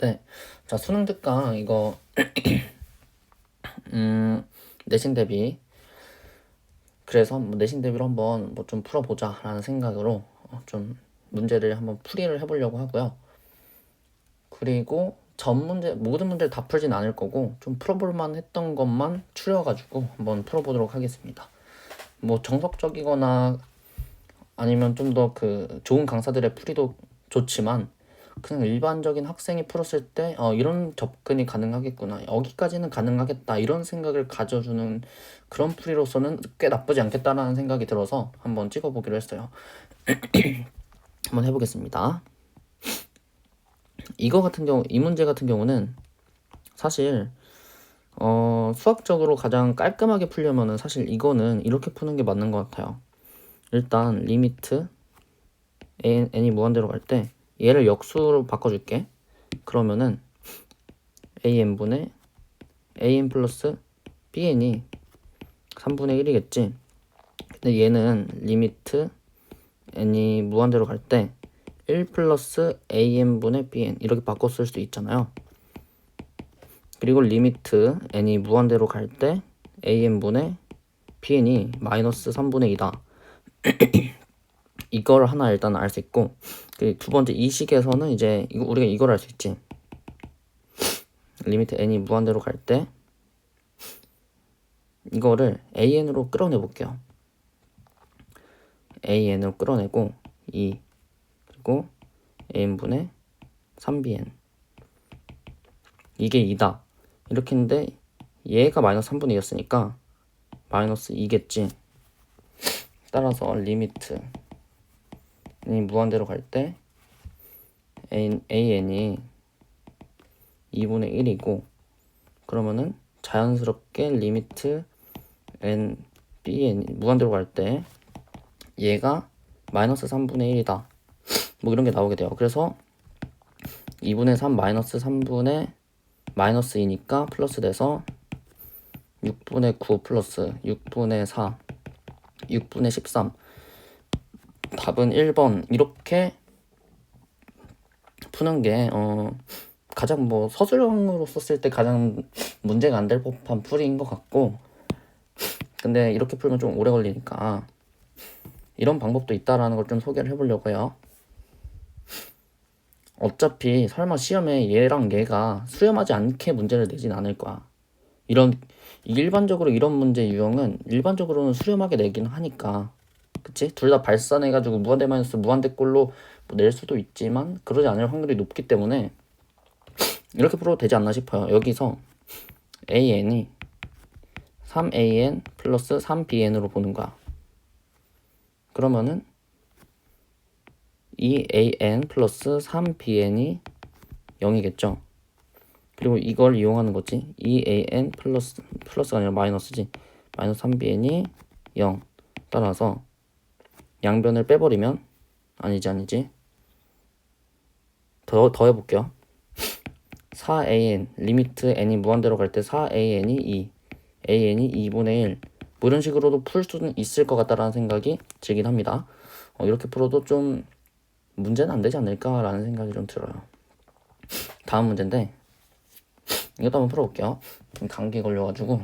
네, 자 수능 특강 이거 내신 대비 그래서 뭐 내신 대비로 한번 뭐 좀 풀어보자라는 생각으로 좀 문제를 한번 풀이를 해보려고 하고요. 그리고 전 문제 모든 문제를 다 풀진 않을 거고 좀 풀어볼만 했던 것만 추려가지고 한번 풀어보도록 하겠습니다. 뭐 정석적이거나 아니면 좀 더 그 좋은 강사들의 풀이도 좋지만 그냥 일반적인 학생이 풀었을 때 이런 접근이 가능하겠구나, 여기까지는 가능하겠다, 이런 생각을 가져주는 그런 풀이로서는 꽤 나쁘지 않겠다라는 생각이 들어서 한번 찍어보기로 했어요. 한번 해보겠습니다. 이거 같은 경우, 이 문제 같은 경우는 사실 수학적으로 가장 깔끔하게 풀려면은 사실 이거는 이렇게 푸는 게 맞는 것 같아요. 일단 리미트 n이 무한대로 갈 때 얘를 역수로 바꿔줄게. 그러면은 an분의 an 플러스 bn이 3분의 1이겠지. 근데 얘는 리미트 n이 무한대로 갈 때 1 플러스 an분의 bn 이렇게 바꿔 쓸 수도 있잖아요. 그리고 리미트 n이 무한대로 갈 때 an분의 bn이 마이너스 3분의 2다. 이걸 하나 일단 알 수 있고, 그 두 번째 이 식에서는 이제 우리가 이걸 알 수 있지. 리미트 n이 무한대로 갈 때 이거를 an으로 끌어내 볼게요. an으로 끌어내고 2 그리고 an분의 3bn 이게 2다 이렇게 했는데 얘가 마이너스 3분의 2였으니까 마이너스 2겠지. 따라서 리미트 n이 무한대로 갈 때 an이 2분의 1이고, 그러면은 자연스럽게 리미트 n bn 무한대로 갈 때 얘가 마이너스 3분의 1이다 뭐 이런 게 나오게 돼요. 그래서 2분의 3 마이너스 3분의 마이너스 2니까 플러스 돼서 6분의 9 플러스 6분의 4 6분의 13 답은 1번. 이렇게 푸는 게 가장 뭐 서술형으로 썼을 때 가장 문제가 안 될 법한 풀이인 것 같고, 근데 이렇게 풀면 좀 오래 걸리니까 이런 방법도 있다라는 걸 좀 소개를 해보려고 해요. 어차피 설마 시험에 얘랑 얘가 수렴하지 않게 문제를 내진 않을 거야. 일반적으로 이런 문제 유형은 일반적으로는 수렴하게 내긴 하니까, 그치? 둘 다 발산해가지고 무한대 마이너스 무한대꼴로 뭐 낼 수도 있지만 그러지 않을 확률이 높기 때문에 이렇게 풀어도 되지 않나 싶어요. 여기서 an이 3an 플러스 3bn으로 보는 거야. 그러면은 2an 플러스 3bn이 0이겠죠. 그리고 이걸 이용하는 거지. 2an 플러스가 아니라 마이너스지. 마이너스 3bn이 0. 따라서 양변을 빼버리면 아니지. 더 해볼게요. 4an 리미트 n이 무한대로 갈 때 4an이 2, an이 2분의 1. 뭐 이런 식으로도 풀 수는 있을 것 같다라는 생각이 들긴 합니다. 이렇게 풀어도 좀 문제는 안 되지 않을까라는 생각이 좀 들어요. 다음 문제인데 이것도 한번 풀어볼게요. 좀 감기 걸려가지고.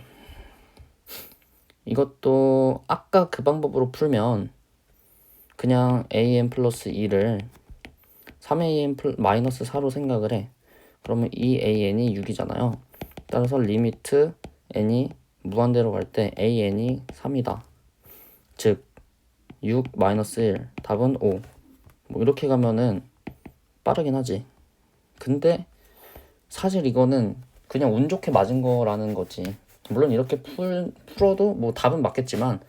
이것도 아까 그 방법으로 풀면 그냥 an 플러스 2를 3an 마이너스 4로 생각을 해. 그러면 2an이 6이잖아요. 따라서 리미트 n이 무한대로 갈 때 an이 3이다. 즉 6 마이너스 1 답은 5. 뭐 이렇게 가면은 빠르긴 하지. 근데 사실 이거는 그냥 운 좋게 맞은 거라는 거지. 물론 이렇게 풀어도 뭐 답은 맞겠지만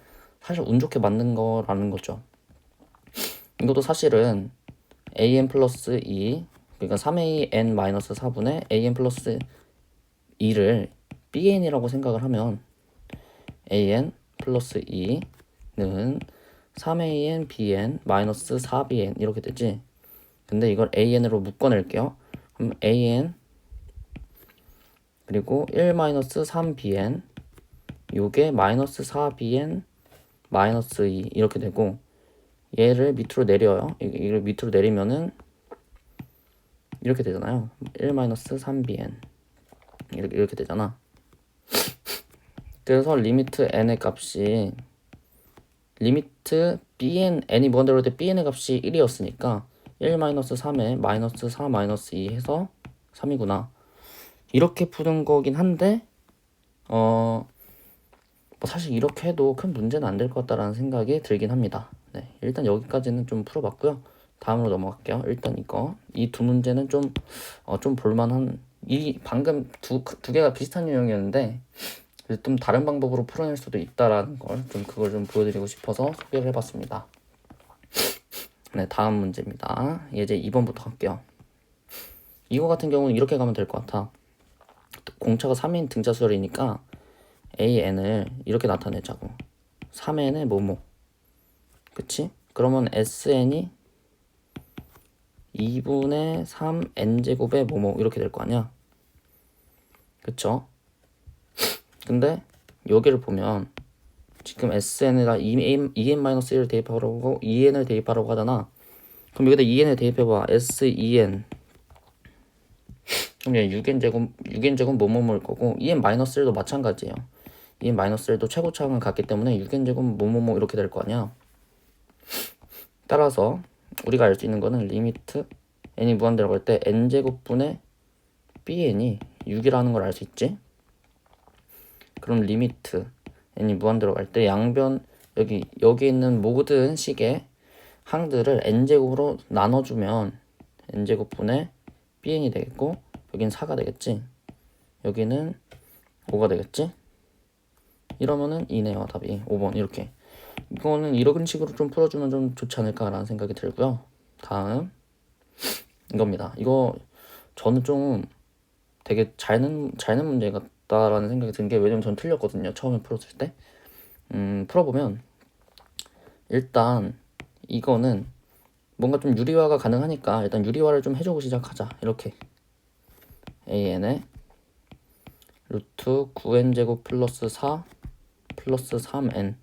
사실 운 좋게 맞는 거라는 거죠. 이것도 사실은 an 플러스 2 그러니까 3an 마이너스 4분의 an 플러스 2를 bn이라고 생각을 하면 an 플러스 2는 3an bn 마이너스 4bn 이렇게 되지. 근데 이걸 an으로 묶어낼게요. 그럼 an 그리고 1 마이너스 3bn 요게 마이너스 4bn 마이너스 2 이렇게 되고, 얘를 밑으로 내려요. 이걸 밑으로 내리면은 이렇게 되잖아요. 1-3bn 이렇게 되잖아. 그래서 리미트 n의 값이 리미트 bn n이 무한대로 될 때 bn의 값이 1이었으니까 1-3에 -4-2 해서 3이구나. 이렇게 푸는 거긴 한데 뭐 사실 이렇게 해도 큰 문제는 안 될 것 같다라는 생각이 들긴 합니다. 네, 일단 여기까지는 좀 풀어봤고요. 다음으로 넘어갈게요. 일단 이 두 문제는 좀 볼만한, 이 방금 두 개가 비슷한 유형이었는데 좀 다른 방법으로 풀어낼 수도 있다라는 걸 그걸 좀 보여드리고 싶어서 소개를 해봤습니다. 네, 다음 문제입니다. 이제 2번부터 갈게요. 이거 같은 경우는 이렇게 가면 될 것 같아. 공차가 3인 등차수열이니까 AN을 이렇게 나타내자고. 3N의 뭐뭐. 그치? 그러면 SN이 2분의 3N제곱의 뭐뭐 이렇게 될 거 아니야? 그쵸? 근데 여기를 보면 지금 SN에다 2n-1을 대입하라고 2n을 대입하라고 하잖아. 그럼 여기다 2n을 대입해봐. SEN. 그럼 얘 6n제곱 뭐뭐뭐일 거고 2n-1도 마찬가지예요. 2n-1도 최고차항을 갖기 때문에 6n제곱 뭐뭐뭐 이렇게 될 거 아니야. 따라서 우리가 알 수 있는 거는 리미트 n이 무한대로 갈 때 n제곱분의 bn이 6이라는 걸 알 수 있지. 그럼 리미트 n이 무한대로 갈 때 양변 여기 있는 모든 식의 항들을 n제곱으로 나눠주면 n제곱분의 bn이 되겠고 여기는 4가 되겠지. 여기는 5가 되겠지. 이러면은 2네요. 답이 5번. 이렇게 이거는 이런 식으로 좀 풀어주면 좀 좋지 않을까라는 생각이 들고요. 다음 이겁니다. 이거 저는 좀 되게 잘 낸 문제 같다라는 생각이 든 게, 왜냐면 전 틀렸거든요. 처음에 풀었을 때. 풀어보면 일단 이거는 뭔가 좀 유리화가 가능하니까 일단 유리화를 좀 해주고 시작하자. 이렇게 an의 루트 9n제곱 플러스 4 플러스 3n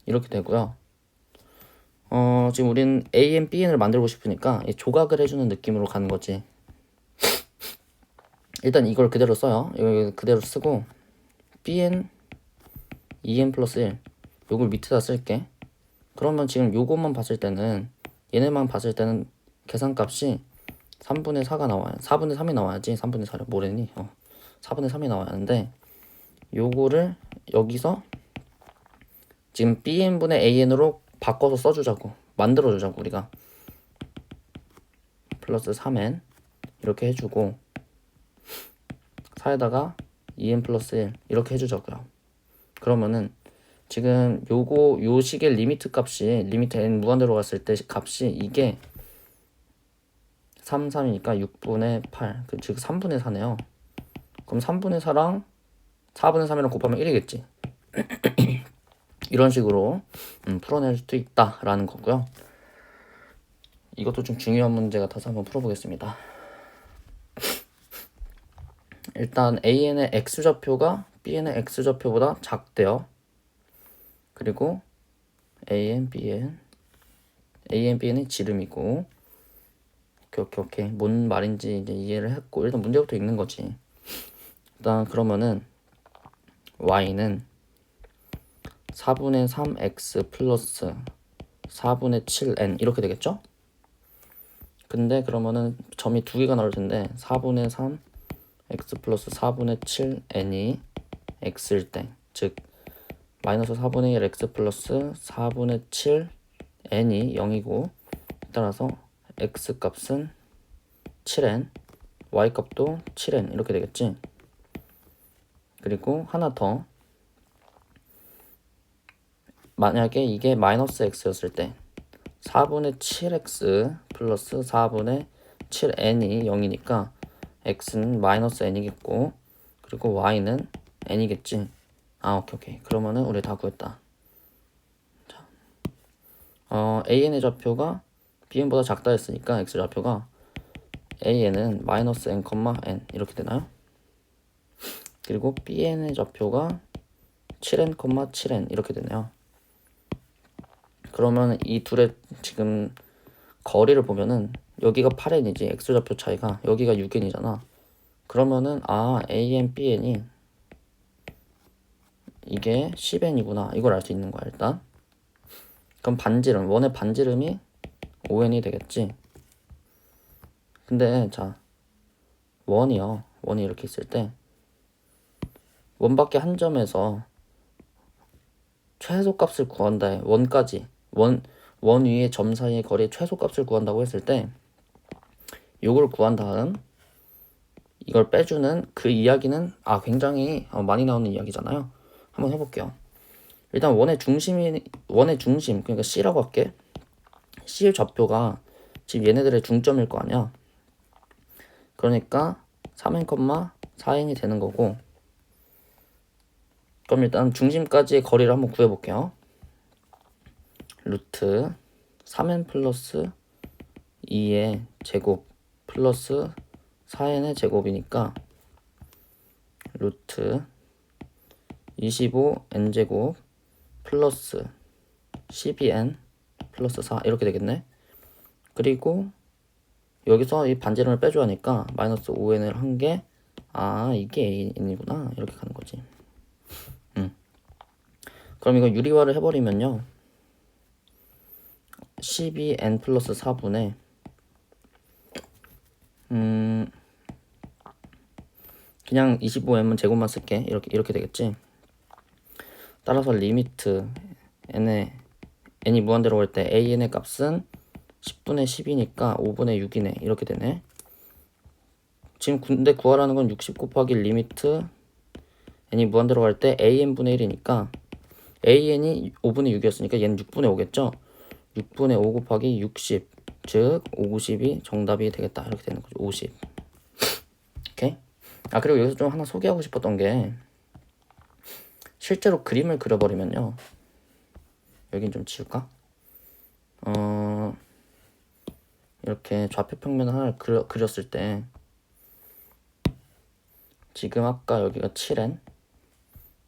이렇게 되고요. 지금 우린 an, bn을 만들고 싶으니까 조각을 해주는 느낌으로 가는 거지. 일단 이걸 그대로 써요. 이걸 그대로 쓰고 bn 2n 플러스 1 요걸 밑에다 쓸게. 그러면 지금 요것만 봤을 때는, 얘네만 봤을 때는 계산값이 3분의 4가 나와요. 4분의 3이 나와야지. 3분의 4를 뭐랬니? 4분의 3이 나와야 하는데 요거를 여기서 지금 bn분의 an으로 바꿔서 써주자고, 만들어주자고. 우리가 플러스 3n 이렇게 해주고 4에다가 2n 플러스 1 이렇게 해주자고요. 그러면은 지금 요 식의 리미트 값이, 리미트 n 무한대로 갔을 때 값이 이게 3, 3이니까 6분의 8, 즉 3분의 4네요. 그럼 3분의 4랑 4분의 3이랑 곱하면 1이겠지. 이런 식으로 풀어낼 수도 있다라는 거고요. 이것도 좀 중요한 문제 같아서 한번 풀어보겠습니다. 일단 AN의 X좌표가 BN의 X좌표보다 작대요. 그리고 AN, BN이 지름이고. 오케이. 뭔 말인지 이제 이해를 했고, 일단 문제부터 읽는 거지. 일단 그러면은 Y는 4분의 3x 플러스 4분의 7n 이렇게 되겠죠? 근데 그러면은 점이 두 개가 나올 텐데 4분의 3 x 플러스 4분의 7n이 x일 때, 즉 마이너스 4분의 1 x 플러스 4분의 7n이 0이고, 따라서 x 값은 7n, y 값도 7n 이렇게 되겠지. 그리고 하나 더, 만약에 이게 마이너스 x였을 때 4분의 7x 플러스 4분의 7n이 0이니까 x는 마이너스 n이겠고, 그리고 y는 n이겠지. 오케이. 그러면은 우리 다 구했다. 자, an의 좌표가 bn보다 작다 했으니까 x 좌표가 an은 마이너스 n, n 이렇게 되나요? 그리고 bn의 좌표가 7n, 7n 이렇게 되네요. 그러면 이 둘의 지금 거리를 보면은 여기가 8n이지. x좌표 차이가. 여기가 6n이잖아. 그러면은 AN, BN이 이게 10n이구나. 이걸 알 수 있는 거야 일단. 그럼 반지름, 원의 반지름이 5n이 되겠지. 근데 자, 원이 이렇게 있을 때 원 밖에 한 점에서 최소값을 구한다. 원까지 원 위에 점 사이의 거리의 최소값을 구한다고 했을 때 요걸 구한 다음 이걸 빼주는 그 이야기는 굉장히 많이 나오는 이야기잖아요. 한번 해볼게요. 일단 원의 중심 그러니까 C라고 할게. C의 좌표가 지금 얘네들의 중점일 거 아니야. 그러니까 3n, 4n이 되는 거고. 그럼 일단 중심까지의 거리를 한번 구해볼게요. 루트 3n 플러스 2의 제곱 플러스 4n의 제곱이니까 루트 25n제곱 플러스 12n 플러스 4 이렇게 되겠네. 그리고 여기서 이 반지름을 빼줘야 하니까 마이너스 5n을 한 게 이게 n이구나 이렇게 가는 거지. 그럼 이거 유리화를 해버리면요 12n 플러스 4분의 그냥 25n은 제곱만 쓸게. 이렇게 되겠지. 따라서 리미트 n이 무한대로 갈 때 an의 값은 10분의 10이니까 5분의 6이네. 이렇게 되네. 지금 근데 구하라는 건 60 곱하기 리미트 n이 무한대로 갈 때 an분의 1이니까 an이 5분의 6이었으니까 얘는 6분의 5겠죠. 6분의 5 곱하기 60 즉 50이 정답이 되겠다. 이렇게 되는 거죠. 50. 오케이? 그리고 여기서 좀 하나 소개하고 싶었던 게 실제로 그림을 그려버리면요 여긴 좀 지울까? 이렇게 좌표 평면 하나를 그렸을 때 지금 아까 여기가 7n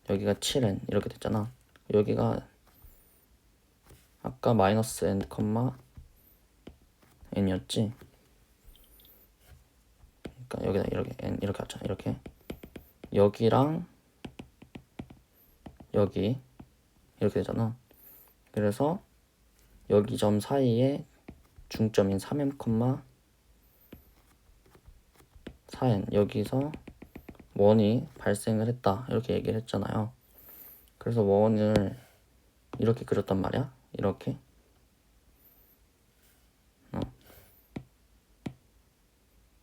여기가 7n 이렇게 됐잖아. 여기가 아까 마이너스 n, n이었지. 그러니까 여기다 이렇게 n 이렇게 왔잖아. 이렇게 여기랑 여기 이렇게 되잖아. 그래서 여기 점 사이에 중점인 3m, 4n 여기서 원이 발생을 했다 이렇게 얘기를 했잖아요. 그래서 원을 이렇게 그렸단 말이야. 이렇게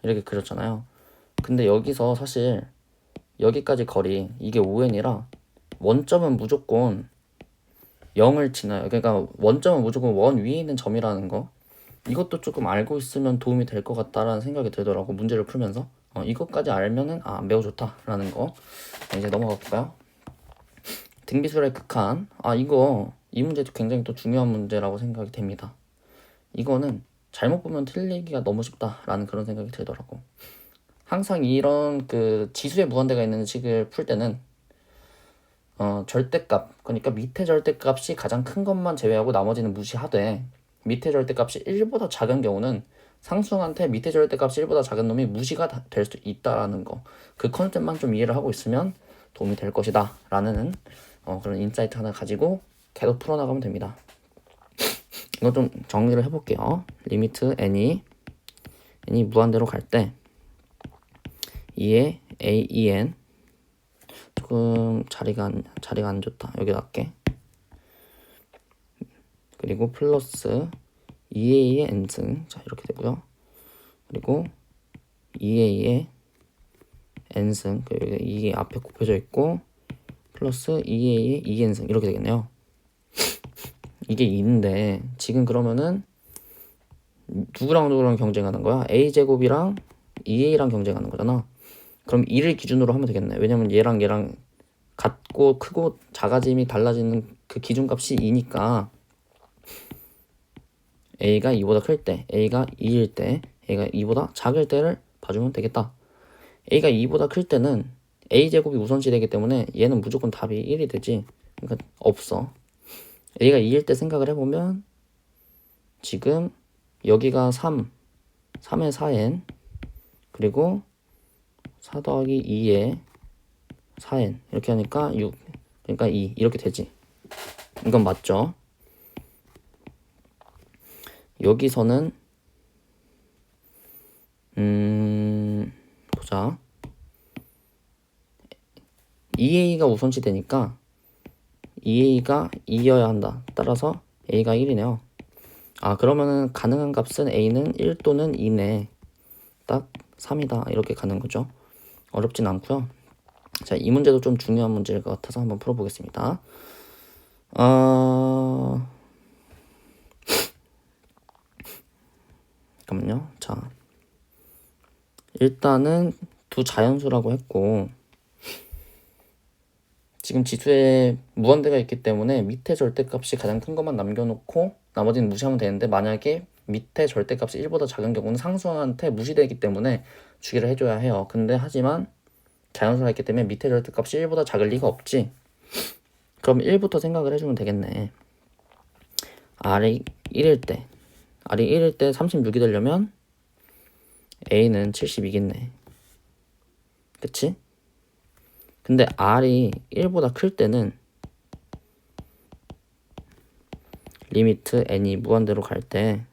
이렇게 그렸잖아요. 근데 여기서 사실 여기까지 거리 이게 5n이라 원점은 무조건 0을 지나요. 그러니까 원점은 무조건 원 위에 있는 점이라는 거 이것도 조금 알고 있으면 도움이 될 것 같다라는 생각이 들더라고. 문제를 풀면서 이것까지 알면은 매우 좋다라는 거. 이제 넘어가 볼까요? 등비술의 극한. 이 문제도 굉장히 또 중요한 문제라고 생각이 됩니다. 이거는 잘못 보면 틀리기가 너무 쉽다라는 그런 생각이 들더라고. 항상 이런 그 지수에 무한대가 있는 식을 풀 때는 절대값, 그러니까 밑에 절대값이 가장 큰 것만 제외하고 나머지는 무시하되 밑에 절대값이 1보다 작은 경우는 상수한테 밑에 절대값이 1보다 작은 놈이 무시가 될 수 있다라는 거. 그 컨셉만 좀 이해를 하고 있으면 도움이 될 것이다 라는 그런 인사이트 하나 가지고 계속 풀어나가면 됩니다. 이거 좀 정리를 해볼게요. 리미트 n이 무한대로 갈 때 2의 a2n 조금 자리가 안 좋다. 여기다 할게. 그리고 플러스 2a의 n승. 자, 이렇게 되고요. 그리고 2a의 n승. 이게 앞에 곱해져 있고 플러스 2a의 2n승. 이렇게 되겠네요. 이게 2인데 지금 그러면은 누구랑 경쟁하는 거야? a제곱이랑 2a랑 경쟁하는 거잖아. 그럼 2를 기준으로 하면 되겠네. 왜냐면 얘랑 같고 크고 작아짐이 달라지는 그 기준값이 2니까 a가 2보다 클 때, a가 2일 때, a가 2보다 작을 때를 봐주면 되겠다. a가 2보다 클 때는 a제곱이 우선시 되기 때문에 얘는 무조건 답이 1이 되지. 그러니까 없어. a가 2일 때 생각을 해보면 지금 여기가 3, 3의 4n 그리고 4 더하기 2의 4n 이렇게 하니까 6 그러니까 2 이렇게 되지. 이건 맞죠? 여기서는 보자. 2a가 우선시 되니까 2a가 2여야 한다. 따라서 a가 1이네요. 아, 그러면은 가능한 값은 a는 1 또는 2네. 딱 3이다. 이렇게 가는 거죠. 어렵진 않고요. 자, 이 문제도 좀 중요한 문제일 것 같아서 한번 풀어보겠습니다. 잠깐만요. 자, 일단은 두 자연수라고 했고 지금 지수에 무한대가 있기 때문에 밑에 절대값이 가장 큰 것만 남겨놓고 나머지는 무시하면 되는데, 만약에 밑에 절대값이 1보다 작은 경우는 상수한테 무시되기 때문에 주기를 해줘야 해요. 근데 하지만 자연수가 있기 때문에 밑에 절대값이 1보다 작을 리가 없지. 그럼 1부터 생각을 해주면 되겠네. R이 1일 때 36이 되려면 A는 72겠네. 그치? 근데 R이 1보다 클 때는 리미트 n이 무한대로 갈 때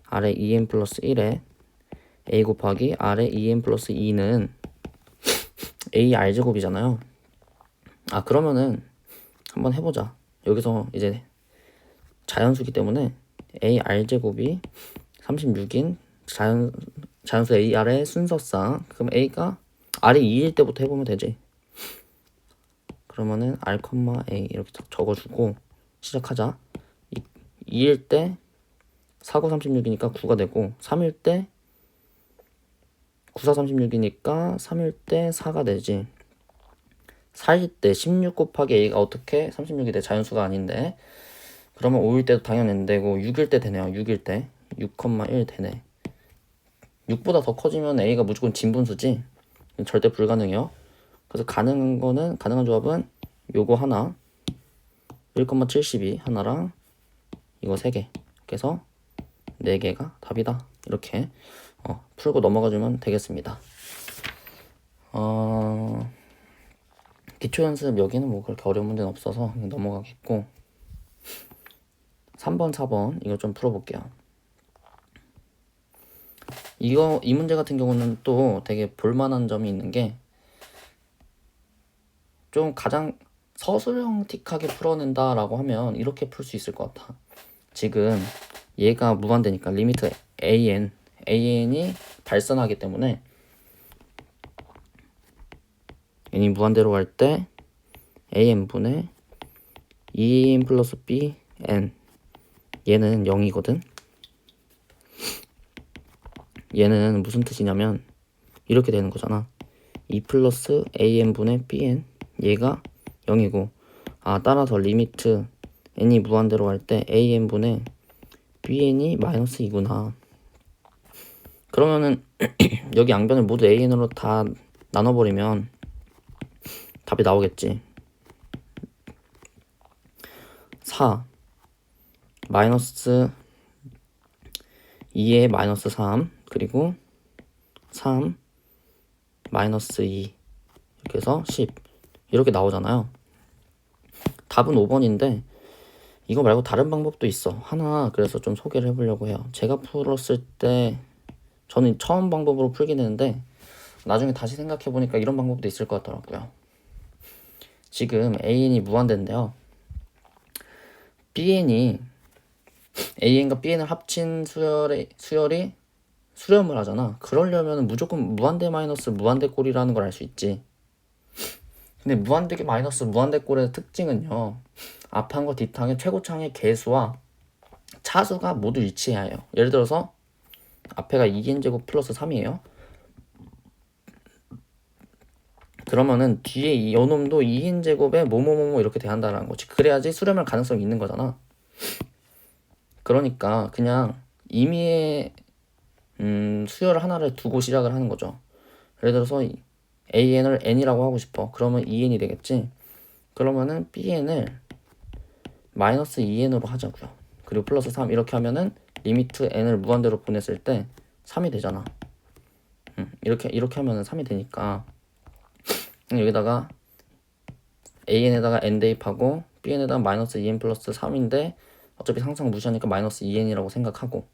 R의 2n 플러스 1에 A 곱하기 R의 2n 플러스 2는 A R제곱이잖아요. 아, 그러면은 한번 해보자. 여기서 이제 자연수기 때문에 A R제곱이 36인 자연수 AR의 순서상, 그럼 A가 R이 2일 때부터 해보면 되지. 그러면은 R, A 이렇게 딱 적어주고 시작하자. 2일 때 4, 9, 36이니까 9가 되고, 3일 때 9, 4, 36이니까 3일 때 4가 되지. 4일 때 16 곱하기 A가 어떻게 36이 돼? 자연수가 아닌데. 그러면 5일 때도 당연히 안 되고 6일 때 되네요. 6일 때 6,1 되네. 6보다 더 커지면 A가 무조건 진분수지. 절대 불가능해요. 그래서 가능한 조합은 요거 하나 1,72 하나랑 이거 3개. 그래서 4개가 답이다. 이렇게 풀고 넘어가주면 되겠습니다. 기초연습 여기는 뭐 그렇게 어려운 문제는 없어서 넘어가겠고, 3번, 4번 이거 좀 풀어볼게요. 이 문제 같은 경우는 또 되게 볼만한 점이 있는 게, 좀 가장 서술형틱하게 풀어낸다라고 하면 이렇게 풀 수 있을 것 같아. 지금 얘가 무한대니까 리미트 an이 발산하기 때문에 n이 무한대로 갈 때 an분의 2an 플러스 bn, 얘는 0이거든. 얘는 무슨 뜻이냐면 이렇게 되는 거잖아. 2 플러스 an분의 bn, 얘가 0이고, 따라서 리미트 n이 무한대로 갈 때 an분의 bn이 마이너스 2구나. 그러면은 여기 양변을 모두 an으로 다 나눠버리면 답이 나오겠지. 4 마이너스 2에 마이너스 3 그리고 3 마이너스 2 이렇게 해서 10 이렇게 나오잖아요. 답은 5번인데 이거 말고 다른 방법도 있어. 하나 그래서 좀 소개를 해보려고 해요. 제가 풀었을 때 저는 처음 방법으로 풀긴 했는데 나중에 다시 생각해보니까 이런 방법도 있을 것 같더라고요. 지금 an이 무한대인데요, bn이 an과 bn을 합친 수열이 수렴을 하잖아. 그러려면 무조건 무한대 마이너스 무한대 꼴이라는 걸 알 수 있지. 근데 무한대 마이너스 무한대 꼴의 특징은요, 앞항과 뒷항의 최고차의 개수와 차수가 모두 일치해야 해요. 예를 들어서 앞에가 2n제곱 플러스 3이에요. 그러면은 뒤에 이 요놈도 2n제곱에 뭐뭐뭐뭐 이렇게 대한다는 거지. 그래야지 수렴할 가능성이 있는 거잖아. 그러니까 그냥 임의의 수열 하나를 두고 시작을 하는 거죠. 예를 들어서 an을 n이라고 하고 싶어. 그러면 2n이 되겠지. 그러면은 bn을 마이너스 2n으로 하자고요. 그리고 플러스 3 이렇게 하면은 리미트 n을 무한대로 보냈을 때 3이 되잖아. 이렇게 하면 3이 되니까 여기다가 an에다가 n 대입하고 bn에다가 마이너스 2n 플러스 3인데 어차피 상상 무시하니까 마이너스 2n이라고 생각하고,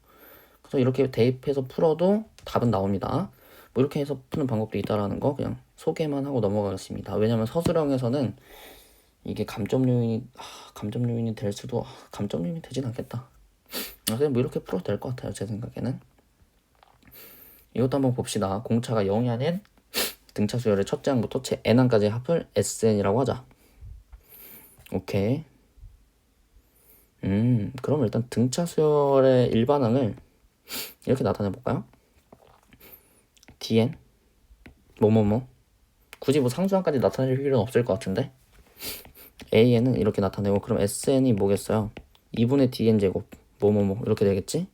그래서 이렇게 대입해서 풀어도 답은 나옵니다. 뭐 이렇게 해서 푸는 방법도 있다라는 거 그냥 소개만 하고 넘어가겠습니다. 왜냐면 서술형에서는 이게 감점 요인이 될 수도, 감점 요인이 되진 않겠다. 그냥 뭐 이렇게 풀어도 될 것 같아요, 제 생각에는. 이것도 한번 봅시다. 공차가 0이 아닌 등차 수열의 첫째 항부터 n항까지의 합을 SN이라고 하자. 오케이. 그럼 일단 등차 수열의 일반항을 이렇게 나타내 볼까요? dn 뭐뭐뭐, 굳이 뭐 상수항까지 나타낼 필요는 없을 것 같은데, an은 이렇게 나타내고, 그럼 sn이 뭐겠어요? 2분의 dn 제곱 뭐뭐뭐 이렇게 되겠지?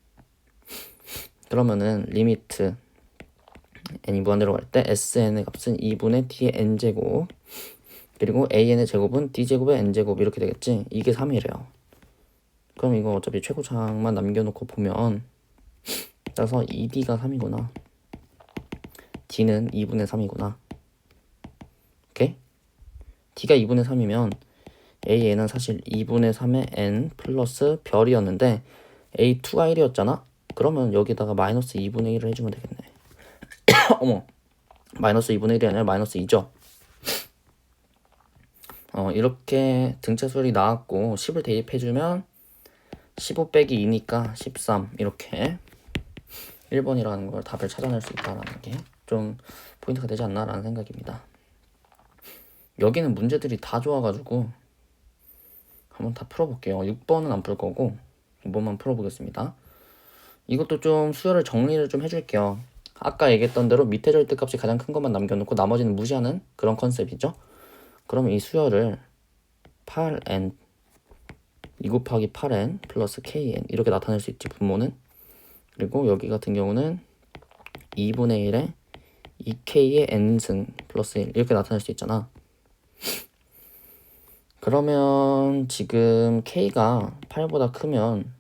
그러면은 리미트 n이 무한대로 갈 때 sn의 값은 2분의 dn 제곱 그리고 an의 제곱은 d제곱의 n제곱 이렇게 되겠지? 이게 3이래요. 그럼 이거 어차피 최고차항만 남겨놓고 보면, 따라서 2d가 3이구나, d는 2분의 3이구나. 오케이? d가 2분의 3이면 an은 사실 2분의 3의 n 플러스 별이었는데 a2가 1이었잖아? 그러면 여기다가 마이너스 2분의 1을 해주면 되겠네. 어머, 마이너스 2분의 1이 아니라 마이너스 2죠? 이렇게 등차수열이 나왔고 10을 대입해주면 15 빼기 2니까 13, 이렇게 1번이라는 걸 답을 찾아낼 수 있다는 게 좀 포인트가 되지 않나 라는 생각입니다. 여기는 문제들이 다 좋아가지고 한번 다 풀어볼게요. 6번은 안 풀 거고 5번만 풀어보겠습니다. 이것도 좀 수열을 정리를 좀 해줄게요. 아까 얘기했던 대로 밑에 절대값이 가장 큰 것만 남겨놓고 나머지는 무시하는 그런 컨셉이죠. 그럼 이 수열을 8n 2 곱하기 8n 플러스 kn 이렇게 나타낼 수 있지, 분모는. 그리고 여기 같은 경우는 2분의 1에 2k의 n승 플러스 1 이렇게 나타낼 수 있잖아. 그러면 지금 k가 8보다 크면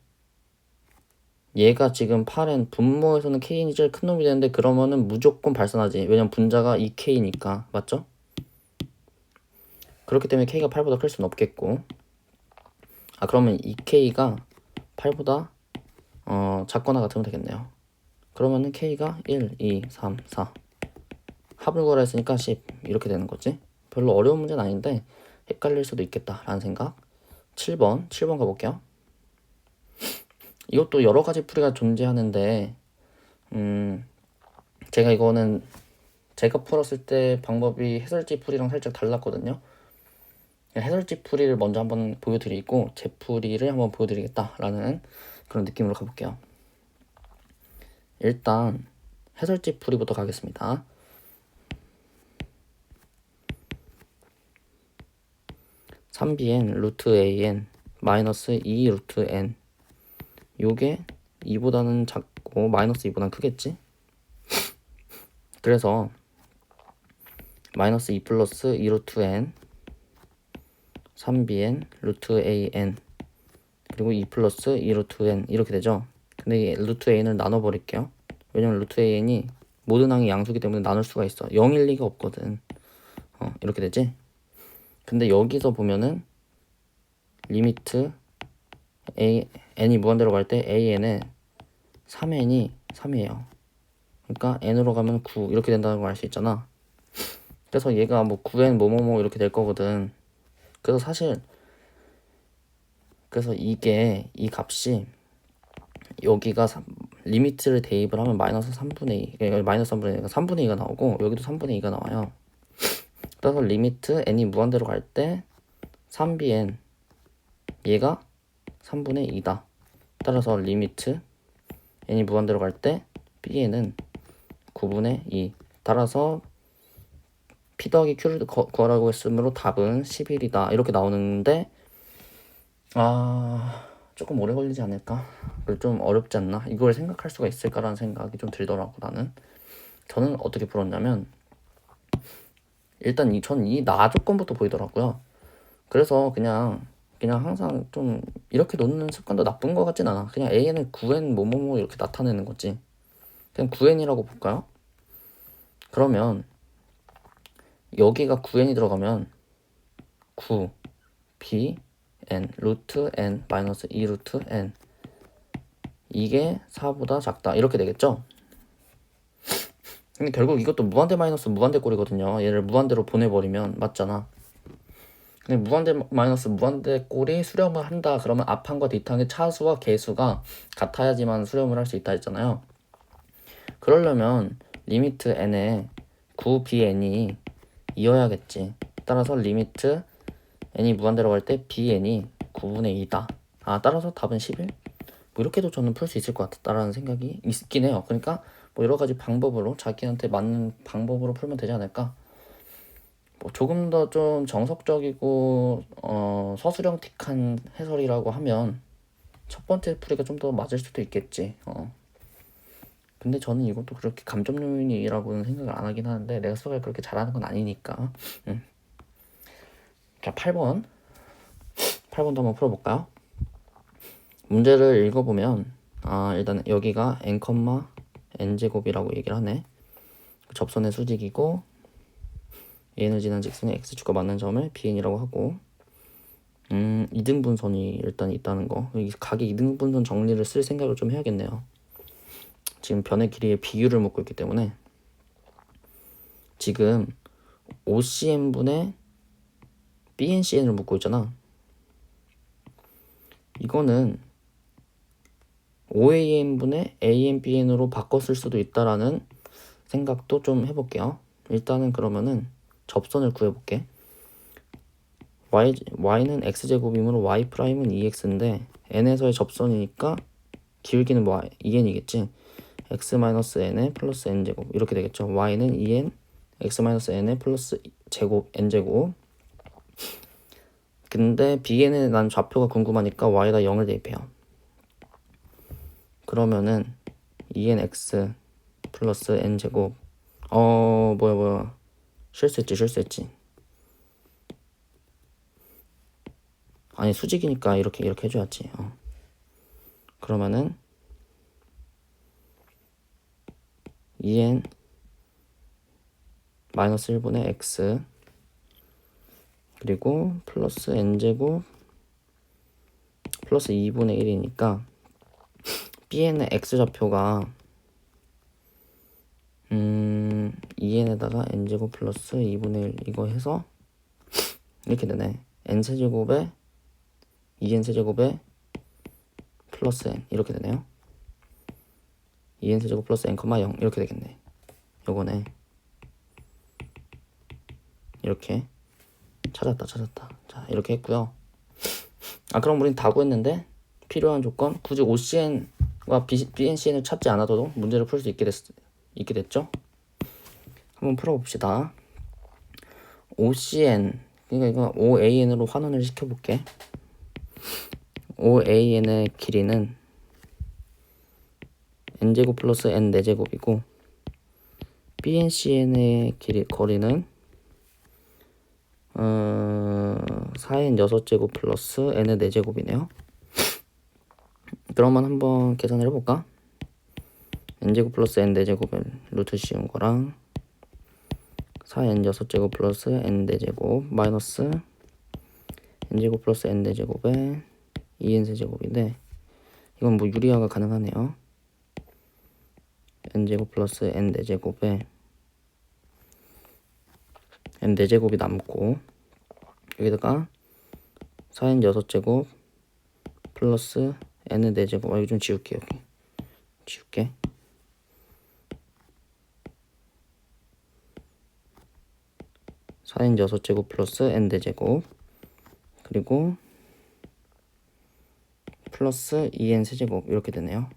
얘가 지금 8n 분모에서는 kn이 제일 큰 놈이 되는데, 그러면은 무조건 발산하지. 왜냐면 분자가 2k니까. 맞죠? 그렇기 때문에 k가 8보다 클 수는 없겠고, 그러면 2k가 8보다 작거나 같으면 되겠네요. 그러면은 k가 1, 2, 3, 4 합을 구하라 했으니까 10 이렇게 되는 거지. 별로 어려운 문제는 아닌데 헷갈릴 수도 있겠다 라는 생각. 7번 가볼게요. 이것도 여러 가지 풀이가 존재하는데 제가 이거는 제가 풀었을 때 방법이 해설지 풀이랑 살짝 달랐거든요. 해설지 풀이를 먼저 한번 보여드리고 제 풀이를 한번 보여드리겠다라는 그런 느낌으로 가볼게요. 일단 해설지 풀이부터 가겠습니다. (3bn) 루트 (an) 마이너스 2 루트 (n) 요게 2보다는 작고 마이너스 2보다는 크겠지? 그래서 마이너스 2 플러스 2 루트 (n) 3bn 루트 (an) 그리고 2 플러스 2 루트 (n) 이렇게 되죠. 근데 이 루트 (an을 나눠버릴게요. 왜냐면 루트 (an이 모든 항이 양수기 때문에 나눌 수가 있어. 0일 리가 없거든. 이렇게 되지? 근데 여기서 보면은 리미트 n이 무한대로 갈 때 an에 3n이 3이에요. 그러니까 n으로 가면 9 이렇게 된다는 걸 알 수 있잖아. 그래서 얘가 뭐 9n 뭐뭐뭐 이렇게 될 거거든. 그래서 사실 이게 이 값이 여기가 리미트를 대입을 하면 마이너스 3분의 2 마이너스 3분의 2가 3분의 2가 나오고 여기도 3분의 2가 나와요. 그래서 리미트 n이 무한대로 갈 때 3bn 얘가 3분의 2다. 따라서 리미트 n이 무한대로 갈 때 bn은 9분의 2. 따라서 p 더하기 q를 구하라고 했으므로 답은 11이다. 이렇게 나오는데 조금 오래 걸리지 않을까? 좀 어렵지 않나? 이걸 생각할 수가 있을까라는 생각이 좀 들더라고. 저는 어떻게 풀었냐면 일단 전 이 나 조건부터 보이더라고요. 그래서 그냥 항상 좀 이렇게 놓는 습관도 나쁜 것 같진 않아. 그냥 an을 9n 뭐뭐뭐 이렇게 나타내는 거지. 그냥 9n이라고 볼까요? 그러면 여기가 9n이 들어가면 9 b n 루트 n 마이너스 2 루트 n 이게 4보다 작다 이렇게 되겠죠? 근데 결국 이것도 무한대 마이너스 무한대 꼴이거든요. 얘를 무한대로 보내버리면 맞잖아. 근데 무한대 마이너스 무한대 꼴이 수렴을 한다 그러면 앞항과 뒷항의 차수와 개수가 같아야지만 수렴을 할 수 있다 했잖아요. 그러려면 리미트 n에 9bn이 이어야겠지. 따라서 리미트 n이 무한대로 갈 때 bn이 9분의 2다. 따라서 답은 11? 뭐 이렇게도 저는 풀 수 있을 것 같다라는 생각이 있긴 해요. 그러니까 뭐 여러 가지 방법으로 자기한테 맞는 방법으로 풀면 되지 않을까? 뭐 조금 더 좀 정석적이고 서술형틱한 해설이라고 하면 첫 번째 풀이가 좀 더 맞을 수도 있겠지. 근데 저는 이것도 그렇게 감점 요인이라고는 생각을 안 하긴 하는데 내가 수학을 그렇게 잘하는 건 아니니까. 자, 8번도 한번 풀어볼까요? 문제를 읽어보면 일단 여기가 n, n제곱이라고 얘기를 하네. 접선의 수직이고 얘는 지난 직선의 x축과 맞는 점을 bn이라고 하고 이등분선이 일단 있다는 거. 각의 이등분선 정리를 쓸 생각을 좀 해야겠네요. 지금 변의 길이의 비율을 묻고 있기 때문에 지금 OCN분의 BNCN을 묻고 있잖아. 이거는 OAN분의 ANBN으로 바꿨을 수도 있다라는 생각도 좀 해볼게요. 일단은 그러면은 접선을 구해볼게. y는 x제곱이므로 y'은 2x인데 n에서의 접선이니까 기울기는 뭐 2n이겠지. x-n에 플러스 n제곱 이렇게 되겠죠. y는 2n x-n에 플러스 제곱 n제곱. 근데 bn에 난 좌표가 궁금하니까 y에다 0을 대입해요. 그러면은 2nx 플러스 n제곱 뭐야 실수했지. 아니 수직이니까 이렇게 해줘야지. 그러면은 2n 마이너스 1분의 x 그리고 플러스 n제곱 플러스 2분의 1이니까 bn의 x좌표가 2n에다가 n제곱 플러스 2분의 1 이거 해서 이렇게 되네. n세제곱에 2n세제곱에 플러스 n 이렇게 되네요. 2n세제곱 플러스 n, 0 이렇게 되겠네. 요거네. 이렇게 찾았다. 자, 이렇게 했고요. 그럼 우린 다 구했는데 필요한 조건 굳이 OCN과 BNCN을 찾지 않아도 문제를 풀 수 있게 됐죠? 한번 풀어봅시다. OCN 그러니까 이거 OAN으로 환원을 시켜볼게. OAN의 길이는 n제곱 플러스 n 4제곱이고 BNCN의 거리는 4n 6제곱 플러스 n의 4제곱이네요. 그러면 한번 계산을 해볼까? n제곱 플러스 n 4제곱을 루트 씌운 거랑 4n 6제곱 플러스 n 4제곱 마이너스 n제곱 플러스 n 4제곱에 2n 세제곱인데 이건 뭐 유리화가 가능하네요. n제곱 플러스 n 4제곱에 n 4제곱이 남고 여기다가 4n 6제곱 플러스 n의 4제곱 이거 좀 지울게. 여기 지울게. 4n 6제곱 플러스 n 4제곱 그리고 플러스 2n 세제곱 이렇게 되네요.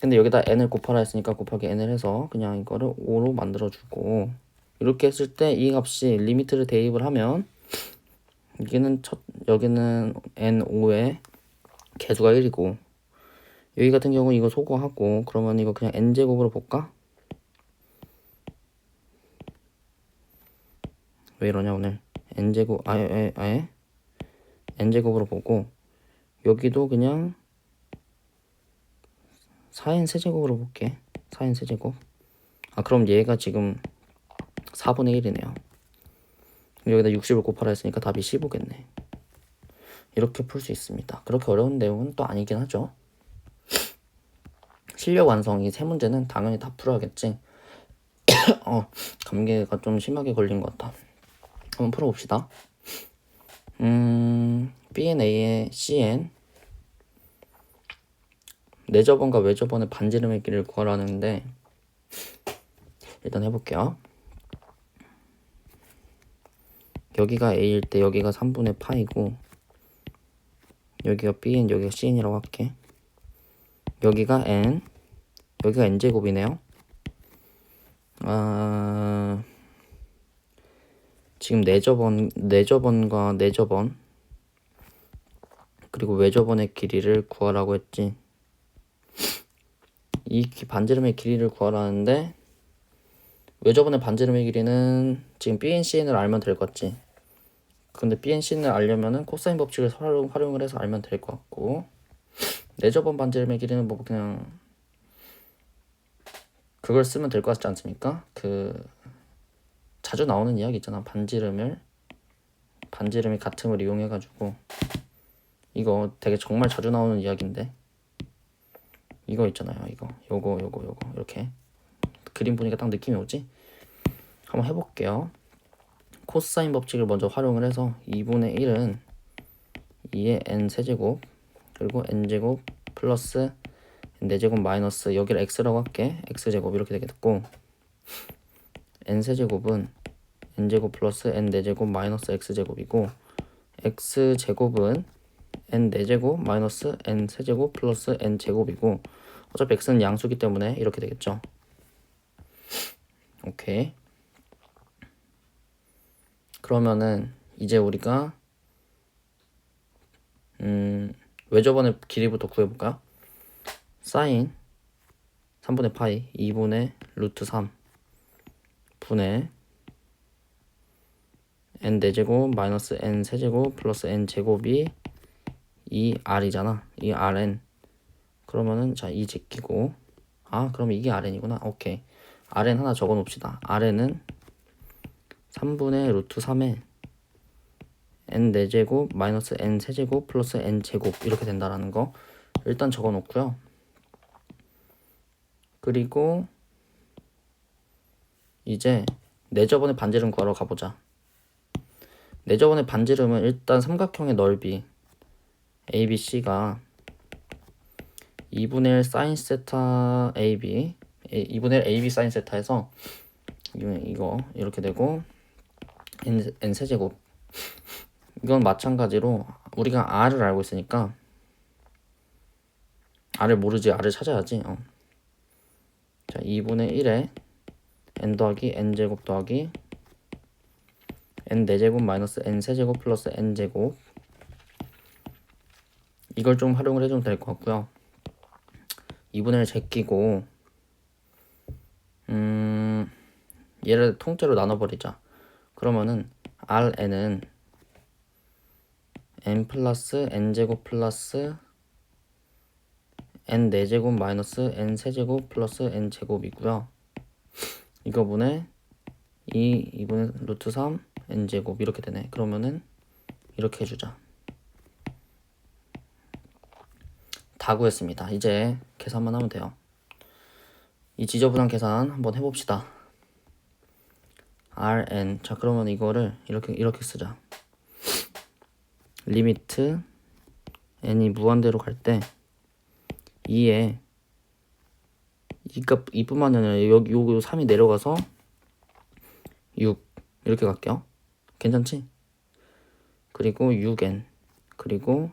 근데 여기다 n을 곱하라 했으니까 곱하기 n을 해서 그냥 이거를 5로 만들어주고 이렇게 했을 때 이 값이 리미트를 대입을 하면 여기는 n5에 개수가 1이고 여기 같은 경우 이거 소거하고 그러면 이거 그냥 n제곱으로 볼까? 왜 이러냐 오늘 n제곱 아예 n제곱으로 보고 여기도 그냥 4n 세제곱으로 볼게. 4n 세제곱. 그럼 얘가 지금 4분의 1이네요. 여기다 60을 곱하라 했으니까 답이 15겠네. 이렇게 풀 수 있습니다. 그렇게 어려운 내용은 또 아니긴 하죠. 실력 완성 이 세 문제는 당연히 다 풀어야겠지. 감기가 좀 심하게 걸린 것 같다. 한번 풀어봅시다. BNA의 CN 내저번과 외저번의 반지름의 길이를 구하라는데 일단 해볼게요. 여기가 A일 때 여기가 3분의 파이고 여기가 BN 여기가 CN이라고 할게. 여기가 N 여기가 N제곱이네요. 지금 내저번과 내저번 그리고 외저번의 길이를 구하라고 했지. 이 반지름의 길이를 구하라는데 외저번의 반지름의 길이는 지금 BNCN을 알면 될 것 같지. 근데 BNCN을 알려면은 코사인 법칙을 활용을 해서 알면 될 것 같고, 내저번 반지름의 길이는 뭐 그냥 그걸 쓰면 될 것 같지 않습니까? 자주 나오는 이야기 있잖아. 반지름이 같음을 이용해가지고 이거 되게 정말 자주 나오는 이야기인데 이거 있잖아요. 요거 이렇게 그림 보니까 딱 느낌이 오지? 한번 해볼게요. 코사인 법칙을 먼저 활용을 해서 2분의 1은 2의 n 세제곱 그리고 n제곱 플러스 n제곱 마이너스 여기를 x라고 할게. x제곱 이렇게 되겠고 n 세제곱은 n제곱 플러스 n 4제곱 마이너스 x제곱이고 x제곱은 n 4제곱 마이너스 n 세제곱 플러스 n 제곱이고 어차피 x는 양수기 때문에 이렇게 되겠죠. 오케이. 그러면은 이제 우리가 외저번의 길이부터 구해볼까? 사인 3분의 파이 2분의 루트 3 분의 n 4제곱 마이너스 n 세제곱 플러스 n 제곱이 이 r이잖아. 이 rn. 그러면은 자 이 제끼고 그럼 이게 rn이구나. 오케이. rn 하나 적어 놓읍시다. rn은 3분의 루트 3에 n 4제곱 마이너스 n 세제곱 플러스 n 제곱 이렇게 된다라는 거 일단 적어 놓고요. 그리고 이제 내저번의 반지름 구하러 가보자. 내저번의 반지름은 일단 삼각형의 넓이 ABC가 2분의 1 사인 세타 AB 2분의 1 AB 사인 세타에서 이거 이렇게 되고 n 세제곱 이건 마찬가지로 우리가 r을 알고 있으니까 r을 모르지 r을 찾아야지. 자 2분의 1에 n 더하기 n제곱 더하기 n 4제곱 마이너스 n 세제곱 플러스 n제곱 이걸 좀 활용을 해주면 될 것 같고요. 2분의 1 제끼고 얘를 통째로 나눠버리자. 그러면은 rn은 n 플러스 n제곱 플러스 n 4제곱 마이너스 n 세제곱 플러스 n 제곱이고요. 이거분의 2분의 루트 3 n제곱 이렇게 되네. 그러면은 이렇게 해주자. 다 구했습니다. 이제 계산만 하면 돼요. 이 지저분한 계산 한번 해봅시다. rn 자 그러면 이거를 이렇게 쓰자. 리미트 n이 무한대로 갈 때 2에 2뿐만이 아니라 여기 요 3이 내려가서 6 이렇게 갈게요. 괜찮지? 그리고 6n 그리고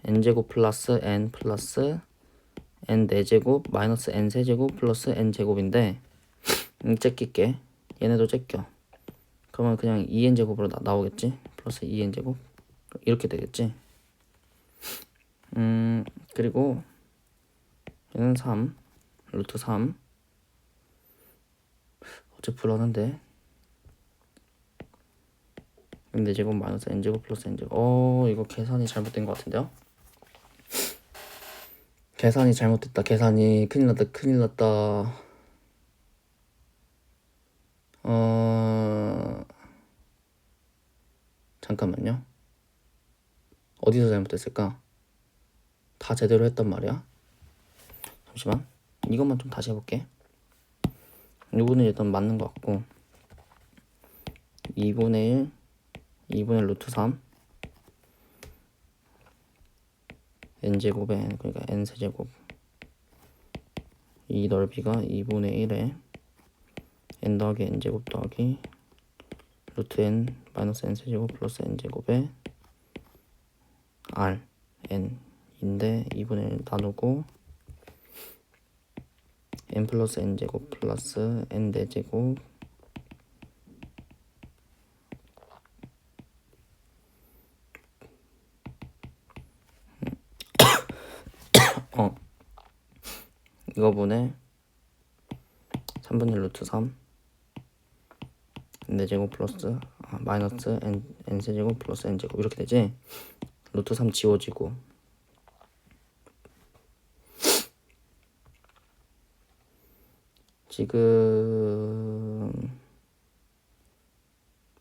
n제곱 플러스 n 플러스 n 4제곱 마이너스 n 세제곱 플러스 n 제곱인데 째낄게. 얘네도 째껴. 그러면 그냥 2n제곱으로 나오겠지? 플러스 2n제곱 이렇게 되겠지? 그리고 얘는 3 루트 3 어째 불안한데 n제곱 마이너스 n제곱 플러스 n제곱 이거 계산이 잘못된 것 같은데요? 계산이 잘못됐다. 계산이 큰일 났다. 큰일 났다. 잠깐만요. 어디서 잘못됐을까? 다 제대로 했단 말이야. 잠시만. 이것만 좀 다시 해볼게. 이거는 일단 맞는 것 같고 2분의 1 2분의 루트 3 n제곱에 n, 그러니까 n세제곱 이 넓이가 2분의 1에 n 더하기 n제곱 더하기 루트 n 마이너스 n세제곱 플러스 n제곱에 r n인데 2분의 1 나누고 n 플러스 n제곱 플러스 n 4제곱 이거분에 3분의 루트 3 n제곱 플러스 마이너스 n세제곱 플러스 n제곱 이렇게 되지. 루트 3 지워지고 지금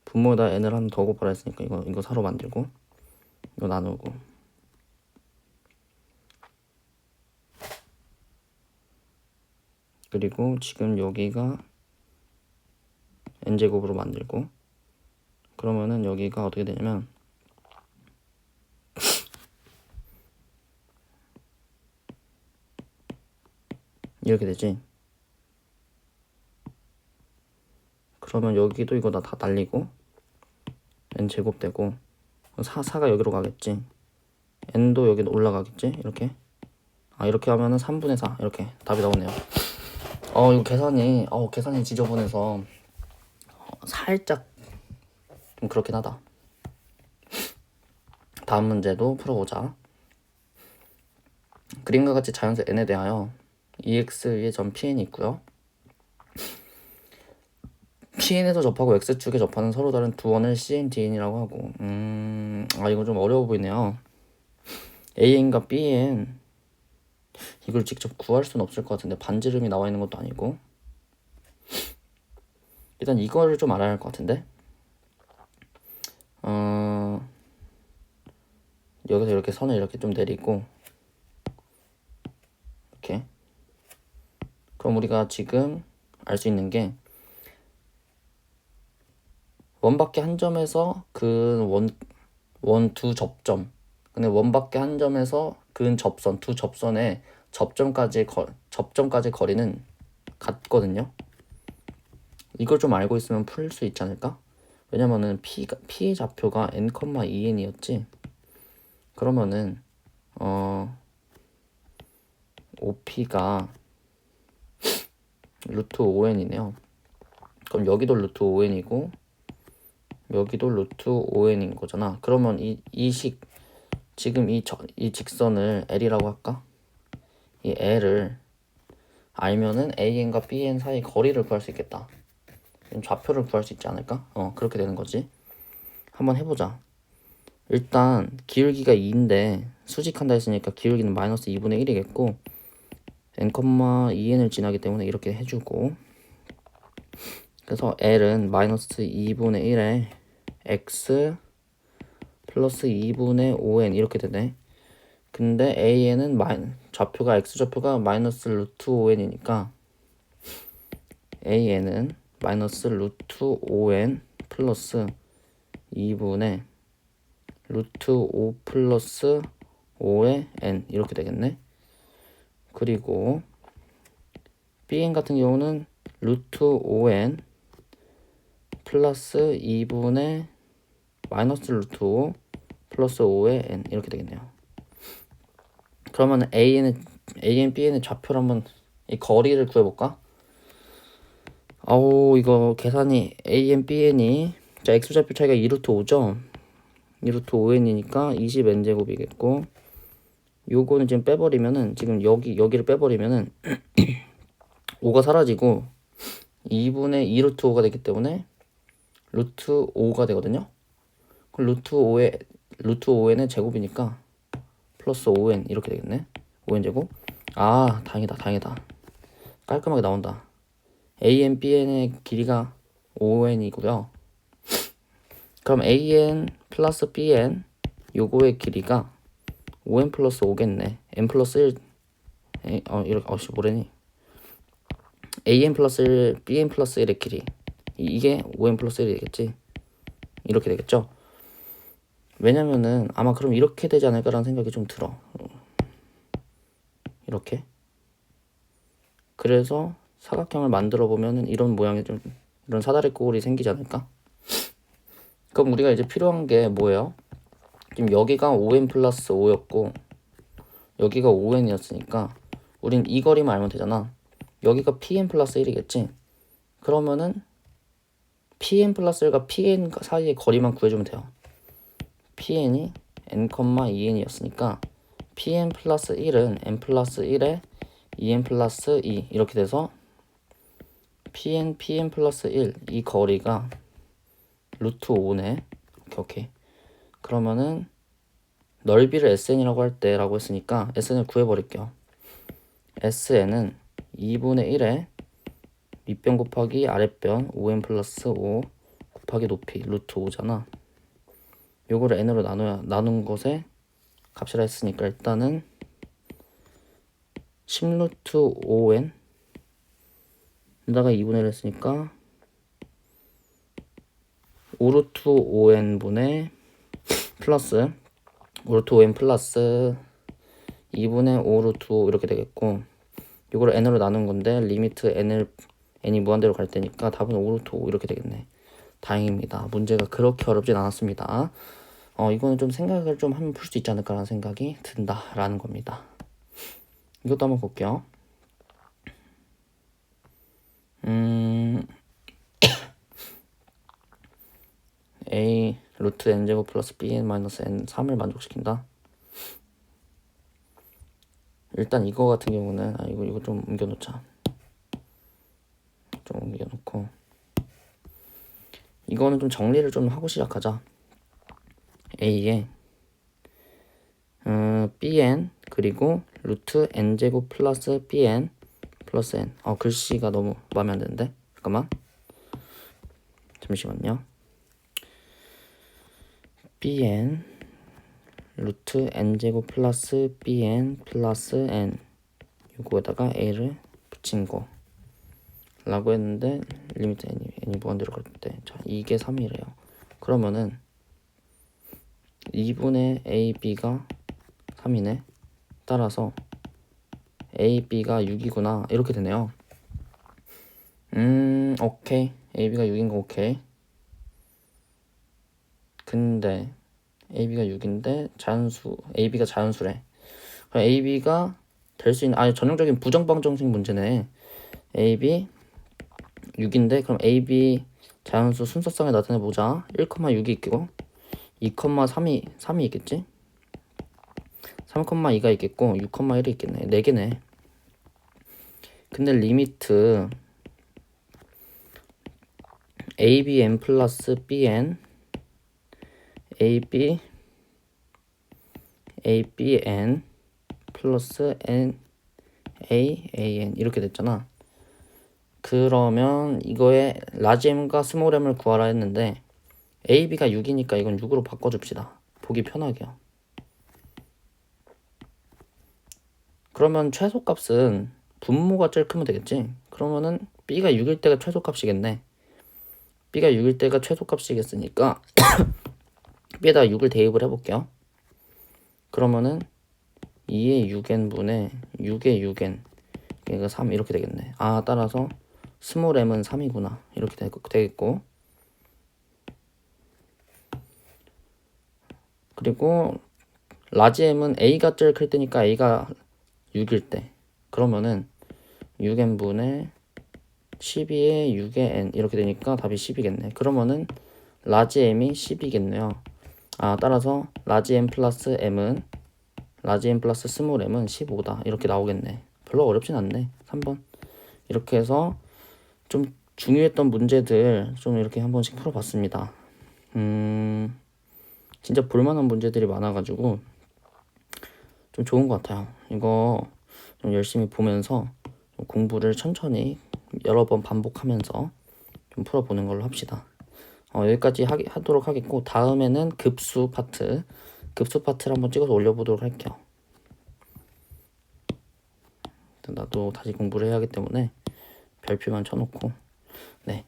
분모에다 n을 하나 더 곱하라 했으니까 이거 사로 만들고 이거 나누고 그리고 지금 여기가 n제곱으로 만들고 그러면은 여기가 어떻게 되냐면 이렇게 되지. 그러면 여기도 이거 다 날리고 n제곱 되고 4가 여기로 가겠지. n도 여기로 올라가겠지. 이렇게 이렇게 하면은 3분의 4 이렇게 답이 나오네요. 이거 계산이 지저분해서 살짝 좀 그렇긴 하다. 다음 문제도 풀어보자. 그림과 같이 자연수 n에 대하여 ex의 점 pn이 있고요. pn에서 접하고 x축에 접하는 서로 다른 두 원을 cn, dn이라고 하고 이거 좀 어려워 보이네요. an과 bn 이걸 직접 구할 수는 없을 것 같은데 반지름이 나와 있는 것도 아니고 일단 이거를 좀 알아야 할 것 같은데 여기서 이렇게 선을 이렇게 좀 내리고 이렇게 그럼 우리가 지금 알 수 있는 게 원밖에 한 점에서 그 원 두 접점 근데 원밖에 한 점에서 그 접선 두 접선의 접점까지 거리는 같거든요. 이걸 좀 알고 있으면 풀 수 있지 않을까? 왜냐면은 P의 좌표가 n,2n이었지. 그러면은 OP가 루트 5n이네요. 그럼 여기도 루트 5n이고 여기도 루트 5n인 거잖아. 그러면 지금 이 직선을 L이라고 할까? 이 L을 알면은 AN과 BN 사이 거리를 구할 수 있겠다. 좌표를 구할 수 있지 않을까? 그렇게 되는 거지. 한번 해보자. 일단 기울기가 2인데 수직한다 했으니까 기울기는 마이너스 2분의 1이겠고 n,2n을 지나기 때문에 이렇게 해주고 그래서 L은 마이너스 2분의 1에 x 플러스 2분의 5n 이렇게 되네. 근데 AN은 좌표가 x좌표가 마이너스 루트 5n이니까 AN은 마이너스 루트 5n 플러스 2분의 루트 5 플러스 5의 n 이렇게 되겠네. 그리고 bn 같은 경우는 루트 5n 플러스 2분의 마이너스 루트 5 플러스 5의 n 이렇게 되겠네요. 그러면 AN, BN의 좌표를 한번 이 거리를 구해볼까? 이거 계산이 AN, BN이 자 x좌표 차이가 2루트 5죠? 2루트 5n이니까 20n제곱이겠고 요거는 지금 빼버리면은 지금 여기를 빼버리면은 5가 사라지고 2분의 2루트 5가 되기 때문에 루트 5가 되거든요. 그럼 루트 5n의 제곱이니까 플러스 5n 이렇게 되겠네. 5n제곱. 아, 다행이다. 깔끔하게 나온다. an, bn의 길이가 5n이고요. 그럼 an 플러스 bn 요거의 길이가 5n 플러스 5겠네. n 플러스 1 이렇게 뭐래니? an 플러스 1, bn 플러스 1의 길이 이게 5n 플러스 1이 되겠지. 이렇게 되겠죠. 왜냐면은 아마 그럼 이렇게 되지 않을까라는 생각이 좀 들어. 이렇게. 그래서 사각형을 만들어 보면은 이런 모양의 좀 이런 사다리 꼴이 생기지 않을까? 그럼 우리가 이제 필요한 게 뭐예요? 지금 여기가 5n 플러스 5였고 여기가 5n이었으니까 우린 이 거리만 알면 되잖아. 여기가 pn 플러스 1이겠지? 그러면은 pn 플러스 1과 pn 사이의 거리만 구해주면 돼요. pn이 n, 2n이었으니까 pn 플러스 1은 n 플러스 1에 2n 플러스 2 이렇게 돼서 pn 플러스 1 이 거리가 루트 5네. 오케이. 그러면은 넓이를 SN이라고 할 때라고 했으니까 SN을 구해버릴게요. SN은 2분의 1에 밑변 곱하기 아랫변 5n 플러스 5 곱하기 높이 루트 5잖아. 요거를 n으로 나눈 것에 값이라 했으니까 일단은 10루트 5n 에다가 2분의 1 했으니까 5루트 5n분의 플러스 5루트 5n 플러스 2분의 5루트 5 이렇게 되겠고 이거를 n으로 나눈 건데 리미트 n이 무한대로 갈 때니까 답은 5루트 5 이렇게 되겠네. 다행입니다. 문제가 그렇게 어렵진 않았습니다. 이거는 좀 생각을 좀 하면 풀 수 있지 않을까라는 생각이 든다라는 겁니다. 이것도 한번 볼게요. a 루트 n제곱 플러스 bn 마이너스 n 3을 만족시킨다. 일단 이거 같은 경우는 이거 좀 옮겨놓자. 좀 옮겨놓고 이거는 좀 정리를 좀 하고 시작하자. a에 bn 그리고 루트 n제곱 플러스 bn 플러스 n. 글씨가 너무 마음에 안 드는데 잠깐만 잠시만요. bn 루트 n제곱 플러스 bn 플러스 n 요거에다가 a를 붙인 거 라고 했는데 리미트 n이 무한대로 갈 때 자 이게 3이래요. 그러면은 2분의 ab가 3이네. 따라서 ab가 6이구나 이렇게 되네요. 오케이. ab가 6인 거 오케이. 근데 ab가 6인데 ab가 자연수래. 그럼 ab가 될 수 있는 전형적인 부정방정식 문제네. ab 6인데 그럼 ab 자연수 순서상에 나타내보자. 1,6이 있고 2,3이 있겠지? 3,2가 있겠고 6,1이 있겠네. 4개네. 근데 리미트 abn 플러스 bn abn 플러스 n an 이렇게 됐잖아. 그러면 이거에 라지 m과 스몰 m을 구하라 했는데 ab가 6이니까 이건 6으로 바꿔줍시다. 보기 편하게요. 그러면 최소값은 분모가 제일 크면 되겠지. 그러면은 b가 6일 때가 최소값이겠네. b가 6일 때가 최소값이겠으니까 b에다가 6을 대입을 해볼게요. 그러면은 2의 6n분의 6의 6n 그러니까 3 이렇게 되겠네. 따라서 스몰 m은 3이구나 이렇게 되겠고 그리고 라지 m은 a가 제일 클 때니까 a가 6일 때 그러면은 6n분의 12의 6의 n 이렇게 되니까 답이 10이겠네. 그러면은 라지 m이 10이겠네요. 따라서 라지 m 플러스 m은 라지 m 플러스 스몰 m은 15다 이렇게 나오겠네. 별로 어렵진 않네. 3번 이렇게 해서 좀 중요했던 문제들 좀 이렇게 한 번씩 풀어봤습니다. 진짜 볼만한 문제들이 많아가지고 좀 좋은 것 같아요. 이거 좀 열심히 보면서 좀 공부를 천천히 여러 번 반복하면서 좀 풀어보는 걸로 합시다. 여기까지 하도록 하겠고, 다음에는 급수 파트를 한번 찍어서 올려보도록 할게요. 나도 다시 공부를 해야 하기 때문에 별표만 쳐놓고, 네,